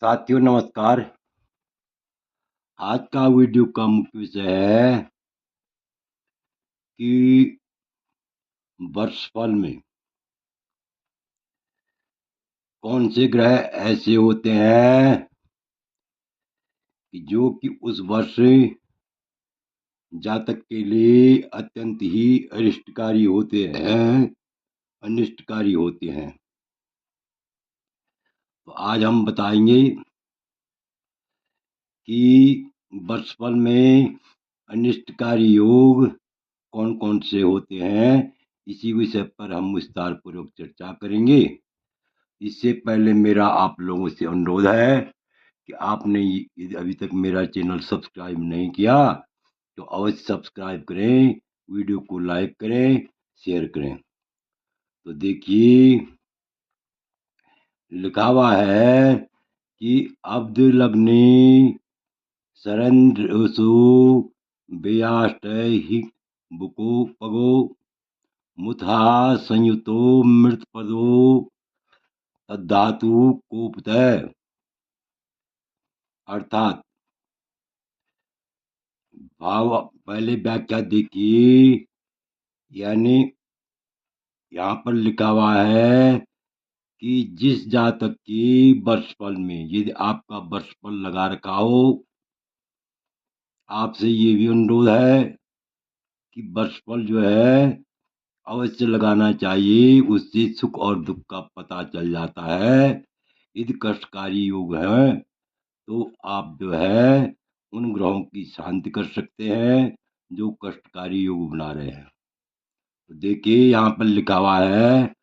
साथियों नमस्कार। आज का वीडियो का मुख्य विषय है कि वर्षफल में कौन से ग्रह ऐसे होते हैं कि जो कि उस वर्ष जातक के लिए अत्यंत ही अनिष्टकारी होते हैं। तो आज हम बताएंगे कि वर्षफल में अनिष्टकारी योग कौन कौन से होते हैं। इसी विषय पर हम विस्तार पूर्वक चर्चा करेंगे। इससे पहले मेरा आप लोगों से अनुरोध है कि आपने यदि अभी तक मेरा चैनल सब्सक्राइब नहीं किया तो अवश्य सब्सक्राइब करें, वीडियो को लाइक करें, शेयर करें। तो देखिए, लिखा हुआ है कि अब्द लग्नि सरंद्रसु बेयाष्टहि बुको पगो मुथा संयुतो मृतपदो तद्धातु कोपतः। अर्थात भाव पहले व्याख्या देखिए, यानी यहाँ पर लिखा हुआ है कि जिस जातक की वर्षफल में, यदि आपका वर्षफल लगा रखा हो, आपसे ये भी अनुरोध है कि वर्षफल जो है अवश्य लगाना चाहिए। उससे सुख और दुख का पता चल जाता है। यदि कष्टकारी योग है तो आप जो है उन ग्रहों की शांति कर सकते हैं जो कष्टकारी योग बना रहे हैं। तो देखिए, यहाँ पर लिखा हुआ है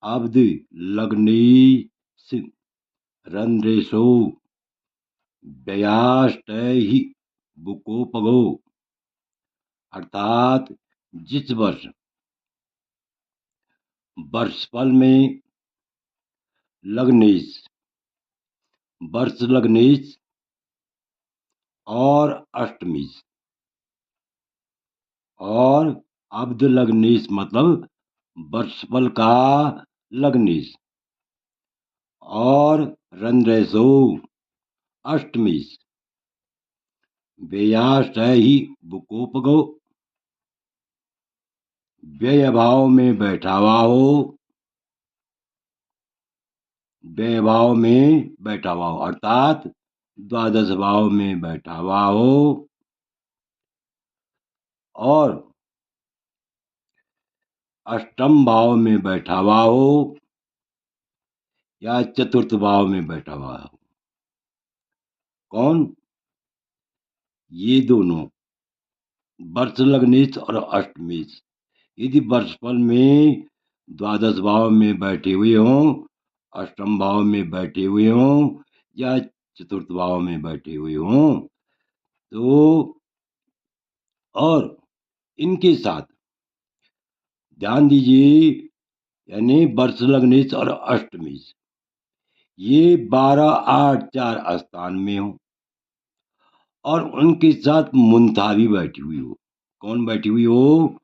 अब्द लग्नी रंध्रेशो व्ययाष्टहि बुकोपगो। अर्थात जिस वर्ष वर्षफल में लग्नेश, वर्ष लग्नेश और अष्टमीश, और अब्द लग्नेश मतलब वर्षफल का लग्नेश, और रंध्रेशो अष्टमीश, व्ययाष्टहि बुकोपगो, व्यय भाव में बैठा हुआ हो, व्यय भाव में बैठा हुआ हो, अर्थात द्वादश भाव में बैठा हुआ हो, और अष्टम भाव में बैठा हुआ हो, या चतुर्थ भाव में बैठा हुआ हो। कौन? ये दोनों, वर्ष लग्नेश और अष्टमेश, यदि वर्षफल में द्वादश भाव में बैठे हुए हों, अष्टम भाव में बैठे हुए हों, या चतुर्थ भाव में बैठे हुए हों, तो और इनके साथ ध्यान दीजिए, यानी वर्ष लग्नेश और अष्टमेश ये 12, 8, 4 स्थान में हो, और उनके साथ मुंथा भी बैठी हुई हो। कौन बैठी हुई हो?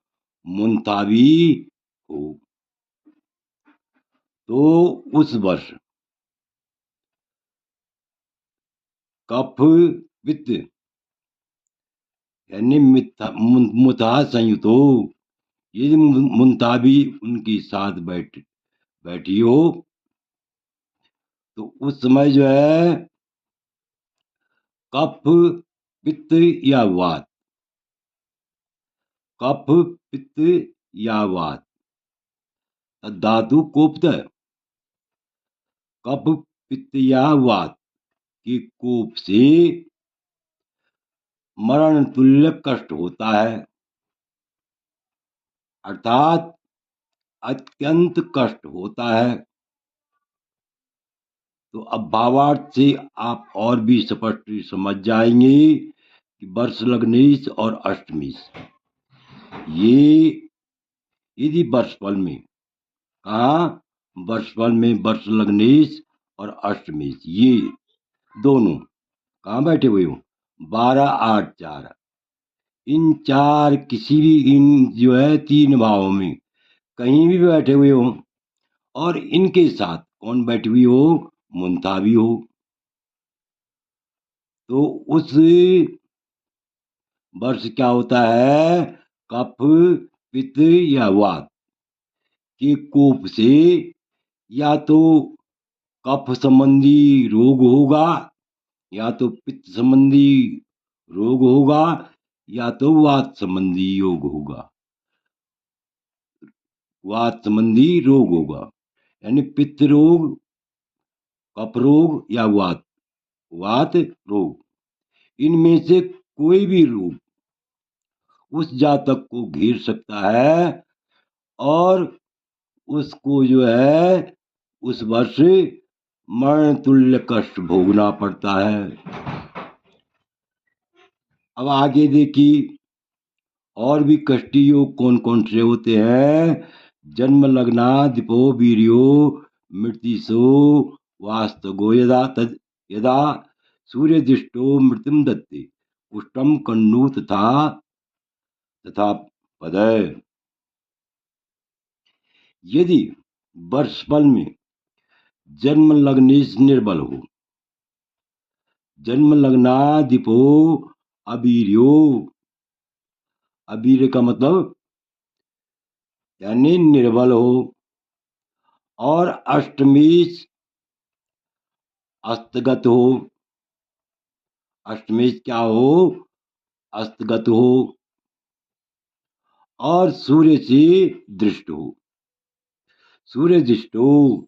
मुंथा भी हो। तो उस वर्ष कफ पित्त यानी मुथा संयुक्त हो, यदि मुंथा भी उनके साथ बैठी हो, तो उस समय जो है कफ पित्त या वात, कफ पित्त या वात धातु कोप्त, कफ पित्त या वात के कोप से मरण तुल्य कष्ट होता है, अर्थात अत्यंत कष्ट होता है। तो अब भावार्थ से आप और भी स्पष्ट समझ जाएंगे कि वर्ष लग्नेश और अष्टमेश ये यदि वर्षफल में, कहा वर्षफल में वर्ष लग्नेश और अष्टमेश ये दोनों कहाँ बैठे हुए हो? 12, 8, 4, इन चार किसी भी इन जो है 3 भावों में कहीं भी बैठे हुए हो, और इनके साथ कौन बैठी हुई हो? मुंथा भी हो, तो उस वर्ष क्या होता है, कफ, पित्त या वात के कोप से या तो कफ संबंधी रोग होगा, या तो पित्त संबंधी रोग होगा, या तो वात संबंधी योग होगा, वात संबंधी रोग होगा। यानी पित्त रोग, कफ रोग या वात रोग, इनमें से कोई भी रोग उस जातक को घेर सकता है और उसको जो है उस वर्ष मरण तुल्य कष्ट भोगना पड़ता है। अब आगे देखिए और भी कष्टी योग कौन कौन से होते हैं। जन्म लग्नाधिपो वीर्यो मृत्युसो वास्तगो यदा सूर्य दिष्टो मृत्युम दत्ते कुष्ठम कन्नु तथा पदय। यदि वर्षफल में जन्म लग्नेश निर्बल हो, जन्म लग्नाधिपो अवीर्यो, अवीर्य का मतलब यानी निर्बल हो, और अष्टमेश अस्तगत हो, अष्टमेश क्या हो, अस्तगत हो, और सूर्य से दृष्ट हो, सूर्य दृष्ट हो,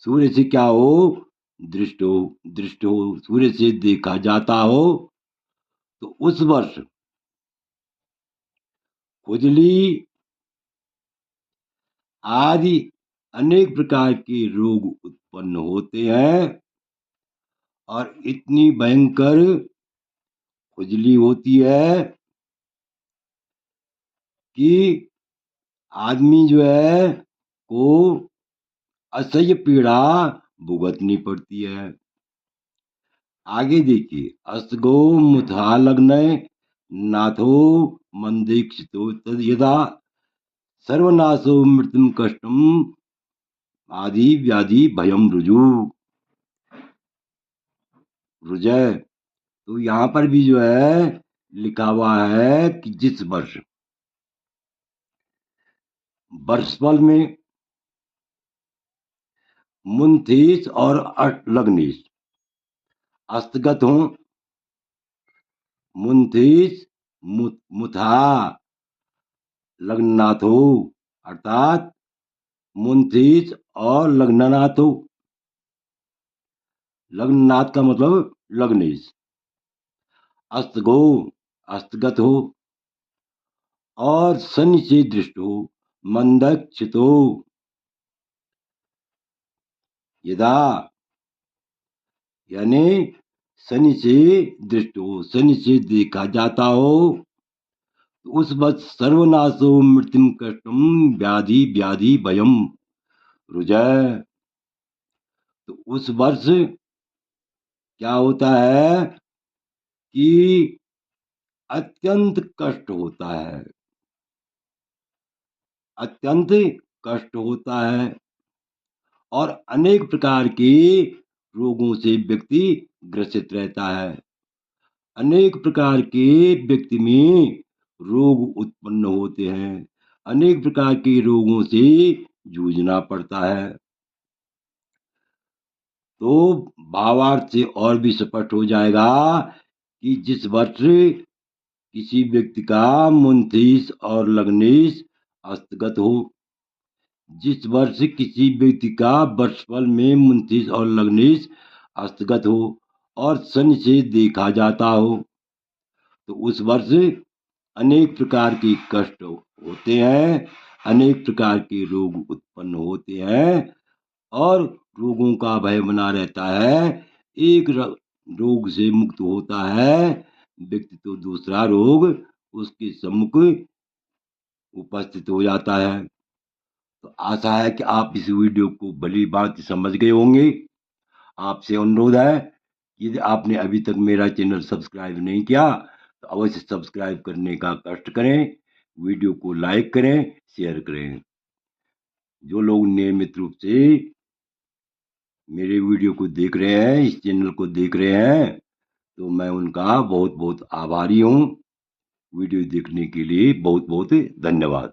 सूर्य से क्या हो, दृष्ट हो, दृष्ट हो, सूर्य से देखा जाता हो, तो उस वर्ष खुजली आदि अनेक प्रकार के रोग उत्पन्न होते हैं, और इतनी भयंकर खुजली होती है कि आदमी जो है को असह्य पीड़ा भुगतनी पड़ती है। आगे देखिए, अस्तगो मुथा लग्न नाथो मंदीक्षितो तद यदा सर्वनाशो मृत्युम कष्टम आदि व्याधि भयम रुजय। तो यहाँ पर भी जो है लिखा हुआ है कि जिस वर्षफल में मुंथीस और लग्नेश अस्तगत हों, मुंथीस मुथा लग्ननाथ हो, अर्थात मुंथीस और लग्ननाथ हो, लग्ननाथ का मतलब लग्नेश, अस्तगो अस्तगत हो, और शनि से दृष्ट हो, मंदक्षितो यदा, यानी शनि से दृष्ट हो, शनि से देखा जाता हो, तो उस वक्त सर्वनाशो मृत्युम कष्टम व्याधि व्याधि भयम रुजय। तो उस वर्ष क्या होता है कि अत्यंत कष्ट होता है, अत्यंत कष्ट होता है, और अनेक प्रकार के रोगों से व्यक्ति ग्रसित रहता है। अनेक प्रकार के व्यक्ति में रोग उत्पन्न होते हैं, अनेक प्रकार के रोगों से जूझना पड़ता है। तो भावार्थ से और भी स्पष्ट हो जाएगा कि जिस वर्ष किसी व्यक्ति का मुंथीस और लग्नेश अस्तगत हो, जिस वर्ष किसी व्यक्ति का वर्षफल में मुंथीस और लग्नेश अस्तगत हो और शनि से देखा जाता हो, तो उस वर्ष अनेक प्रकार के कष्ट होते हैं, अनेक प्रकार के रोग उत्पन्न होते हैं, और रोगों का भय बना रहता है। एक रोग से मुक्त होता है व्यक्ति, तो दूसरा रोग उसके सम्मुख उपस्थित हो जाता है। तो आशा है कि आप इस वीडियो को भली बात समझ गए होंगे। आपसे अनुरोध है कि यदि आपने अभी तक मेरा चैनल सब्सक्राइब नहीं किया तो अवश्य सब्सक्राइब करने का कष्ट करें, वीडियो को लाइक करें, शेयर करें। जो लोग नियमित रूप से मेरे वीडियो को देख रहे हैं, इस चैनल को देख रहे हैं, तो मैं उनका बहुत बहुत आभारी हूँ। वीडियो देखने के लिए बहुत बहुत धन्यवाद।